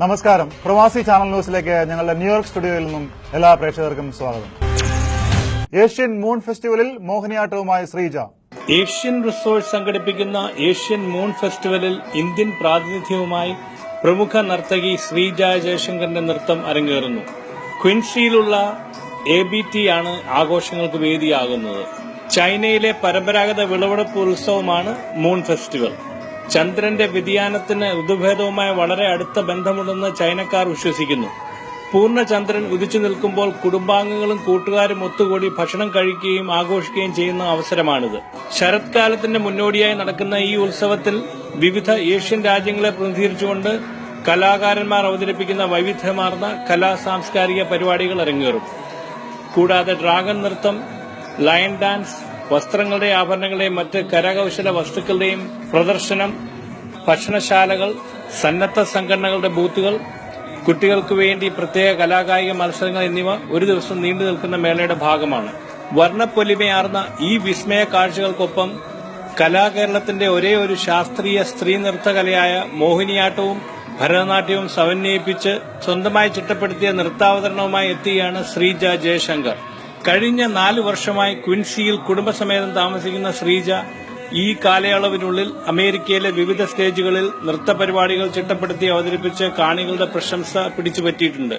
നമസ്കാരം. പ്രവാസി ചാനൽ ന്യൂസിലേക്ക് ഞങ്ങളുടെ ന്യൂയോർക്ക് സ്റ്റുഡിയോയിൽ നിന്നും എല്ലാ പ്രേക്ഷകർക്കും സ്വാഗതം. ഏഷ്യൻ മൂൺ ഫെസ്റ്റിവലിൽ മോഹിനിയാട്ടവുമായി ശ്രീജ. ഏഷ്യൻ റിസോർട്ട് സംഘടിപ്പിക്കുന്ന ഏഷ്യൻ മൂൺ ഫെസ്റ്റിവലിൽ ഇന്ത്യൻ പ്രാതിനിധ്യവുമായി പ്രമുഖ നർത്തകി ശ്രീജ ജയശങ്കറിന്റെ നൃത്തം അരങ്ങേറുന്നു. ക്വിൻസിയിലുള്ള ABT ആണ് ആഘോഷങ്ങൾക്ക് വേദിയാകുന്നത്. ചൈനയിലെ പരമ്പരാഗത വിളവെടുപ്പ് ഉത്സവമാണ് മൂൺ ഫെസ്റ്റിവൽ. ചന്ദ്രന്റെ വ്യതിയാനത്തിന് ഋതുഭേദവുമായി വളരെ അടുത്ത ബന്ധമുണ്ടെന്ന് ചൈനക്കാർ വിശ്വസിക്കുന്നു. പൂർണ്ണ ചന്ദ്രൻ ഉദിച്ചു നിൽക്കുമ്പോൾ കുടുംബാംഗങ്ങളും കൂട്ടുകാരും ഒത്തുകൂടി ഭക്ഷണം കഴിക്കുകയും ആഘോഷിക്കുകയും ചെയ്യുന്ന അവസരമാണിത്. ശരത്കാലത്തിന്റെ മുന്നോടിയായി നടക്കുന്ന ഈ ഉത്സവത്തിൽ വിവിധ ഏഷ്യൻ രാജ്യങ്ങളെ പ്രതിനിധീകരിച്ചുകൊണ്ട് കലാകാരന്മാർ അവതരിപ്പിക്കുന്ന വൈവിധ്യമാർന്ന സാംസ്കാരിക പരിപാടികൾ അരങ്ങേറും. കൂടാതെ ഡ്രാഗൺ നൃത്തം, ലയൺ ഡാൻസ്, വസ്ത്രങ്ങളുടെയും ആഭരണങ്ങളുടെയും മറ്റ് കരകൌശല വസ്തുക്കളുടെയും പ്രദർശനം, ഭക്ഷണശാലകൾ, സന്നദ്ധ സംഘടനകളുടെ ബൂത്തുകൾ, കുട്ടികൾക്ക് വേണ്ടി പ്രത്യേക കലാകായിക മത്സരങ്ങൾ എന്നിവ ഒരു ദിവസം നീണ്ടു നിൽക്കുന്ന മേളയുടെ ഭാഗമാണ്. വർണ്ണപ്പൊലിമയാർന്ന ഈ വിസ്മയ കാഴ്ചകൾക്കൊപ്പം കലാകേരളത്തിന്റെ ഒരേ ഒരു ശാസ്ത്രീയ സ്ത്രീ നൃത്തകലയായ മോഹിനിയാട്ടവും ഭരതനാട്യവും സമന്വയിപ്പിച്ച് സ്വന്തമായി ചിട്ടപ്പെടുത്തിയ നൃത്താവതരണവുമായി എത്തുകയാണ് ശ്രീജ ജയശങ്കർ. കഴിഞ്ഞ 4 വർഷമായി ക്വിൻസിയിൽ കുടുംബസമേതം താമസിക്കുന്ന ശ്രീജ ഈ കാലയളവിനുള്ളിൽ അമേരിക്കയിലെ വിവിധ സ്റ്റേജുകളിൽ നൃത്തപരിപാടികൾ ചിട്ടപ്പെടുത്തി അവതരിപ്പിച്ച് കാണികളുടെ പ്രശംസ പിടിച്ചുപറ്റിയിട്ടുണ്ട്.